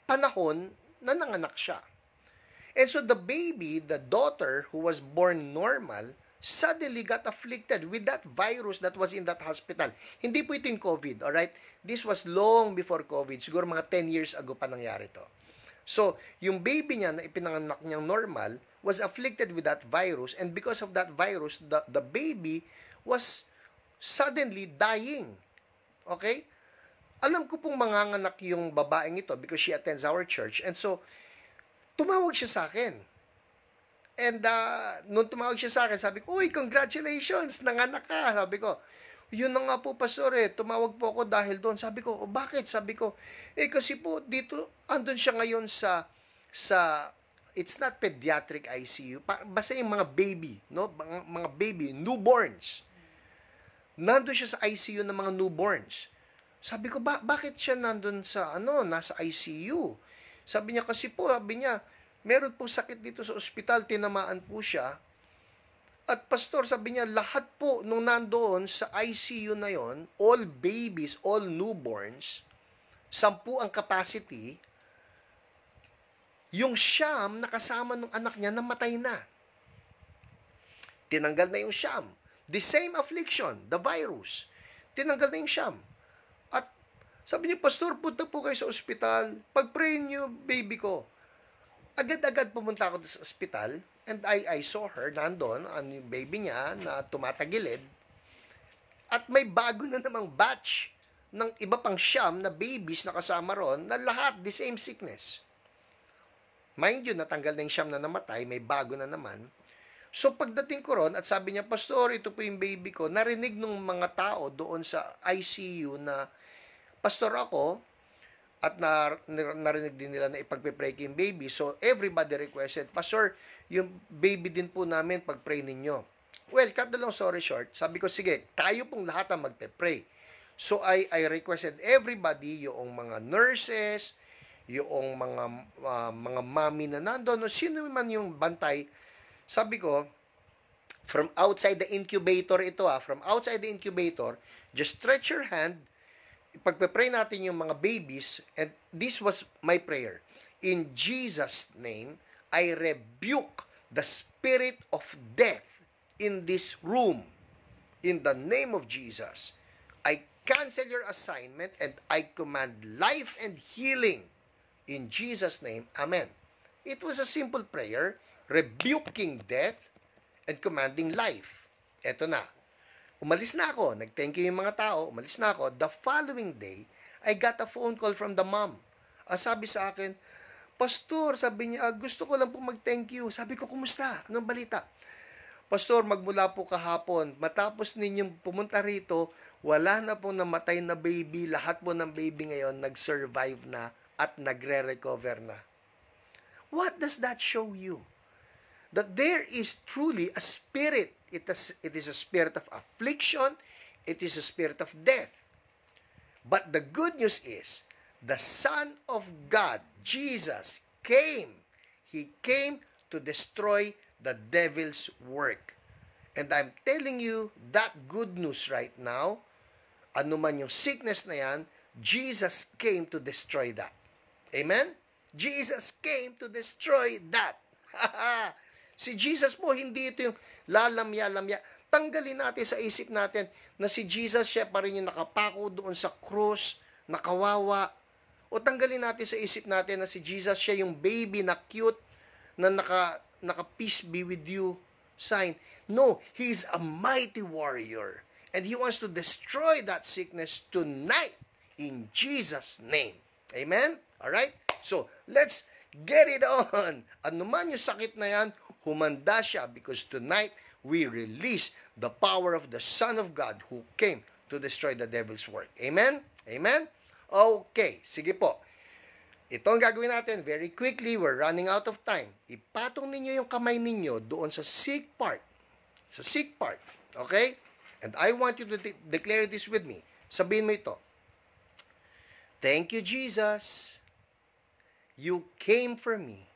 panahon na nanganak siya. And so, the baby, the daughter who was born normal, suddenly got afflicted with that virus that was in that hospital. Hindi po ito yung COVID, alright? This was long before COVID. Siguro mga 10 years ago pa nangyari to. So, yung baby niya na ipinanganak niyang normal was afflicted with that virus, and because of that virus, the baby was suddenly dying. Okay? Alam ko pong manganganak yung babaeng ito because she attends our church, and so, tumawag siya sa akin. And nung tumawag siya sa akin, sabi ko, uy, congratulations, nanganak ka. Sabi ko, yun na nga po, pastor, tumawag po ako dahil doon. Sabi ko, bakit? Sabi ko, kasi po dito, andun siya ngayon sa it's not pediatric ICU, basta yung mga baby, no? Mga baby, newborns. Nandun siya sa ICU ng mga newborns. Sabi ko, bakit siya nandun sa, nasa ICU? Sabi niya, meron po sakit dito sa ospital, tinamaan po siya. At pastor, sabi niya, lahat po nung nandoon sa ICU na yon, all babies, all newborns, 10 ang capacity, yung siyam na kasama ng anak niya namatay na. Tinanggal na yung siyam. The same affliction, the virus. Tinanggal na yung siyam. At sabi niya, pastor, punta po kayo sa ospital, pag-pray niyo, baby ko. Agad-agad pumunta ako sa ospital, and I saw her, nandun, yung baby niya na tumatagilid, at may bago na namang batch ng iba pang siyam na babies na kasama ron, na lahat the same sickness. Mind you, natanggal na yung siyam na namatay, may bago na naman. So pagdating ko ron, at sabi niya, pastor, ito po yung baby ko, narinig ng mga tao doon sa ICU na, pastor ako, at narinig din nila na ipagpe-pray yung baby. So, everybody requested, pastor, yung baby din po namin pag-pray ninyo. Well, cut the long story short, sabi ko, sige, tayo pong lahat ang magpe-pray. So, I requested everybody, yung mga nurses, yung mga mami na nandun, sino man yung bantay, sabi ko, from outside the incubator ito, from outside the incubator, just stretch your hand, ipagpe-pray natin yung mga babies, and this was my prayer. In Jesus' name, I rebuke the spirit of death in this room. In the name of Jesus, I cancel your assignment and I command life and healing. In Jesus' name, amen. It was a simple prayer, rebuking death and commanding life. Eto na. Umalis na ako. Nag-thank you yung mga tao. Umalis na ako. The following day, I got a phone call from the mom. Sabi sa akin, pastor, sabi niya, gusto ko lang po mag-thank you. Sabi ko, kumusta? Anong balita? Pastor, magmula po kahapon, matapos ninyong pumunta rito, wala na po namatay na baby. Lahat po ng baby ngayon nag-survive na at nagre-recover na. What does that show you? That there is truly a spirit. It is a spirit of affliction. It is a spirit of death. But the good news is, the Son of God, Jesus, came. He came to destroy the devil's work. And I'm telling you that good news right now, ano man yung sickness na yan, Jesus came to destroy that. Amen? Jesus came to destroy that. Si Jesus po, hindi ito yung lalamya-lamya. Tanggalin natin sa isip natin na si Jesus, siya pa rin yung nakapako doon sa krus, nakawawa. O tanggalin natin sa isip natin na si Jesus, siya yung baby na cute, na naka-peace be with you sign. No, He is a mighty warrior. And He wants to destroy that sickness tonight in Jesus' name. Amen? Alright? So, let's get it on. Ano man yung sakit na yan, humanda siya because tonight we release the power of the Son of God who came to destroy the devil's work. Amen? Amen? Okay, sige po. ito ang gagawin natin. Very quickly, we're running out of time. Ipatong ninyo yung kamay ninyo doon sa sick part. Sa sick part. Okay? And I want you to declare this with me. Sabihin mo ito. Thank you, Jesus. You came for me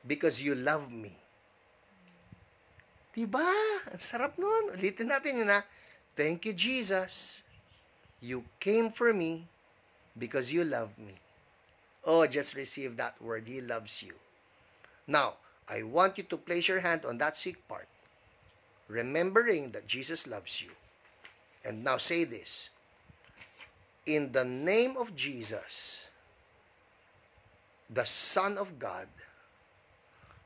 because you love me. Diba? Ang sarap nun. Ulitin natin yun, ha? Thank you, Jesus. You came for me because you love me. Oh, just receive that word. He loves you. Now, I want you to place your hand on that sick part, remembering that Jesus loves you. And now say this. In the name of Jesus, the Son of God,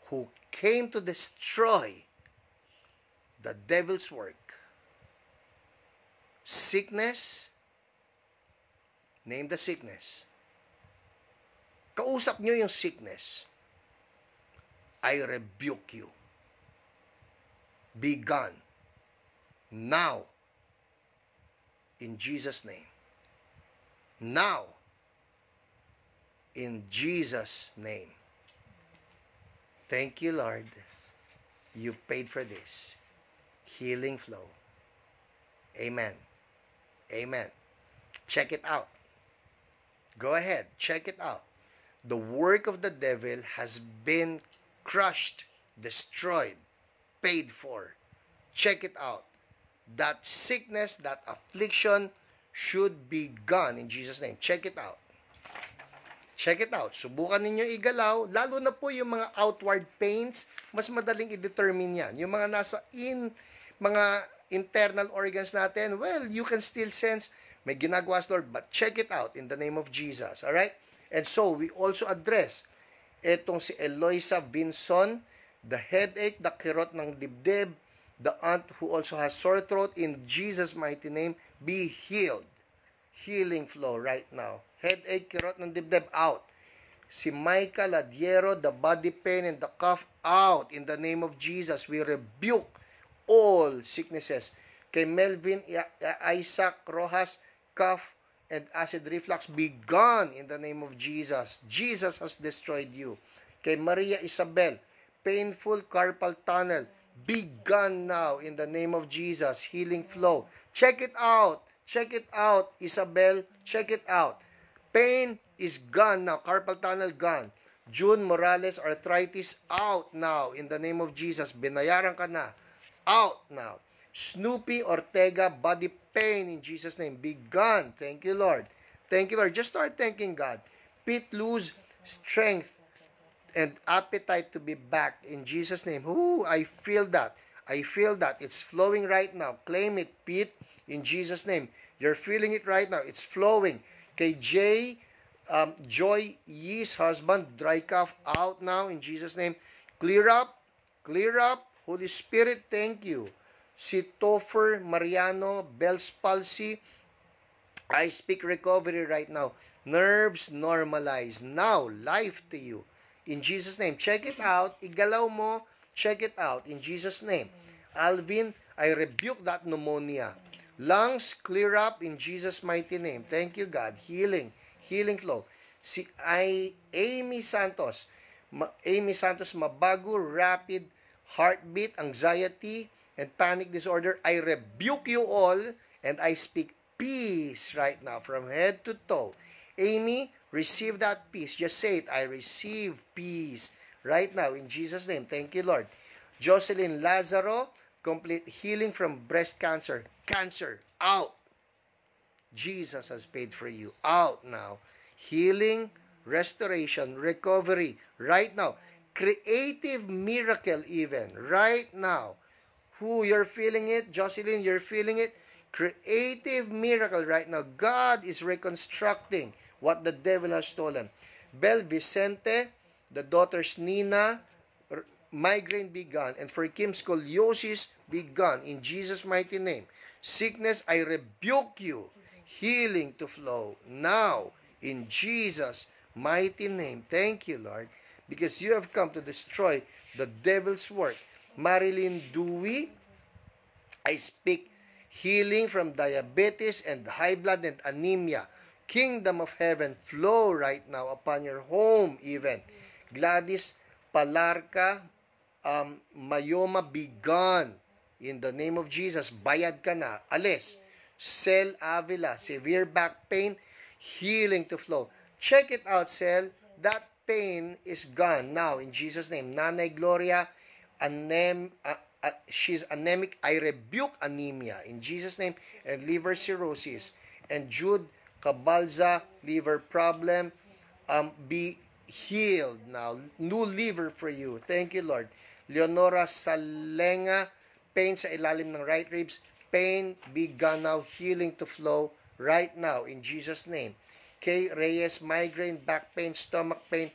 who came to destroy the devil's work, sickness, name the sickness. Kausap nyo yung sickness. I rebuke you. Be gone. Now. In Jesus' name. Now. In Jesus' name. Thank you, Lord. You paid for this. Healing flow. Amen. Amen. Check it out. Go ahead. Check it out. The work of the devil has been crushed, destroyed, paid for. Check it out. That sickness, that affliction should be gone in Jesus' name. Check it out. Check it out. Subukan ninyo igalaw, lalo na po yung mga outward pains, mas madaling i-determine yan. Yung mga nasa mga internal organs natin, well, you can still sense may ginagawa si Lord, but check it out in the name of Jesus. Alright? And so, we also address etong si Eloisa Vinson, the headache, the kirot ng dibdib, the aunt who also has sore throat, in Jesus' mighty name, be healed. Healing flow right now. Headache, kirot ng dibdib, out. Si Michael Ladiero, the body pain and the cough, out. In the name of Jesus, we rebuke all sicknesses. Kay Melvin Isaac Rojas, cough and acid reflux, be gone in the name of Jesus. Jesus has destroyed you. Kay Maria Isabel, painful carpal tunnel, be gone now in the name of Jesus. Healing flow. Check it out. Check it out, Isabel. Check it out. Pain is gone now. Carpal tunnel gone. June Morales, arthritis, out now in the name of Jesus. Binayaran ka na. Out now. Snoopy Ortega, body pain in Jesus' name, be gone. Thank you, Lord. Thank you, Lord. Just start thanking God. Pete, lose strength and appetite to be back in Jesus' name. Ooh, I feel that. I feel that. It's flowing right now. Claim it, Pete, in Jesus' name. You're feeling it right now. It's flowing. Kay Joy Yee's husband, dry cough, out now in Jesus' name. Clear up. Clear up. Holy Spirit, thank you. Si Topher Mariano, Bell's palsy, I speak recovery right now. Nerves normalize. Now, life to you. In Jesus' name. Check it out. Igalaw mo. Check it out. In Jesus' name. Alvin, I rebuke that pneumonia. Lungs, clear up in Jesus' mighty name. Thank you, God. Healing. Healing flow. Si Amy Santos, mabago, rapid heartbeat, anxiety, and panic disorder. I rebuke you all, and I speak peace right now from head to toe. Amy, receive that peace. Just say it. I receive peace right now in Jesus' name. Thank you, Lord. Jocelyn Lazaro, complete healing from breast cancer. Cancer, out. Jesus has paid for you. Out now. Healing, restoration, recovery right now. Creative miracle even right now. Who, you're feeling it? Jocelyn, you're feeling it? Creative miracle right now. God is reconstructing what the devil has stolen. Bel Vicente, the daughters Nina, migraine be gone. And for Kim, scoliosis be gone. In Jesus' mighty name. Sickness, I rebuke you. Healing to flow now. In Jesus' mighty name. Thank you, Lord. Because you have come to destroy the devil's work. Marilyn Dewey, I speak healing from diabetes and high blood and anemia. kingdom of heaven flow right now upon your home even. Gladys Palarca, Mayoma, be gone. In the name of Jesus, bayad ka na, alis. Cel Avila, severe back pain, healing to flow. Check it out, Cel. That pain is gone now in Jesus' name. Nanay Gloria, she's anemic. I rebuke anemia in Jesus' name, and liver cirrhosis. And Jude Cabalza, liver problem, be healed now. New liver for you. Thank you, Lord. Leonora Salenga, pain sa ilalim ng right ribs, pain be gone now, healing to flow right now in Jesus' name. Kay Reyes, migraine, back pain, stomach pain,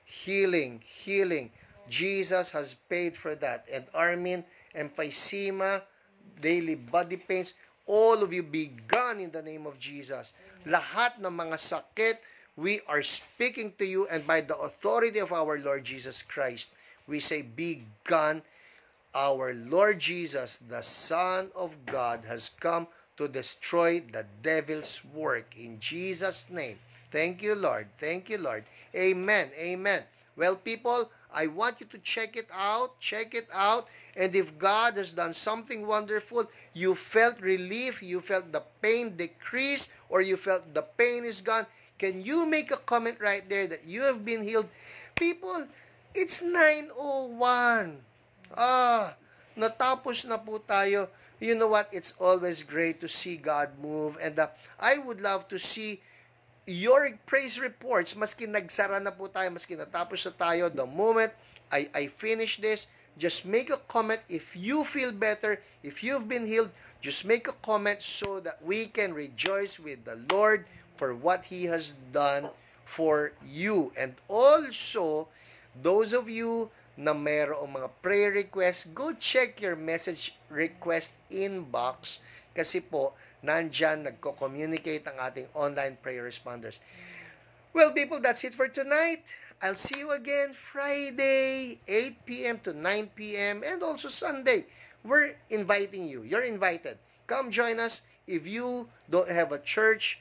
healing, healing. Jesus has paid for that. And Armin, emphysema, daily body pains, all of you be gone in the name of Jesus. Lahat ng mga sakit, we are speaking to you, and by the authority of our Lord Jesus Christ, we say, be gone. Our Lord Jesus, the Son of God, has come to destroy the devil's work. In Jesus' name. Thank you, Lord. Thank you, Lord. Amen. Amen. Well, people, I want you to check it out. Check it out. And if God has done something wonderful, you felt relief, you felt the pain decrease, or you felt the pain is gone, can you make a comment right there that you have been healed? People, it's 9:01. Natapos na po tayo. You know what? It's always great to see God move. And I would love to see your praise reports. Maski nagsara na po tayo, maski natapos na tayo, the moment I finish this, just make a comment. If you feel better, if you've been healed, just make a comment so that we can rejoice with the Lord for what He has done for you. And also, those of you na mayroong mga prayer requests, go check your message request inbox kasi po, nandyan nagko-communicate ang ating online prayer responders. Well, people, that's it for tonight. I'll see you again Friday, 8 p.m. to 9 p.m. and also Sunday. We're inviting you. You're invited. Come join us. If you don't have a church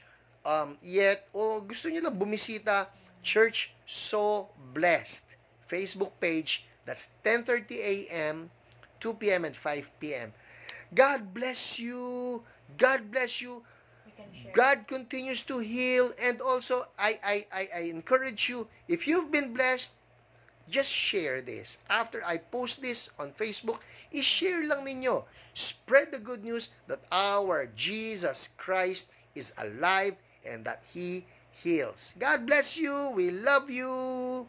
yet o gusto nyo lang bumisita, Church So Blessed Facebook page. That's 10:30 a.m., 2 p.m., and 5 p.m. God bless you. God bless you. God continues to heal. And also, I encourage you, if you've been blessed, just share this. After I post this on Facebook, i-share lang ninyo. Spread the good news that our Jesus Christ is alive and that He heals. God bless you. We love you.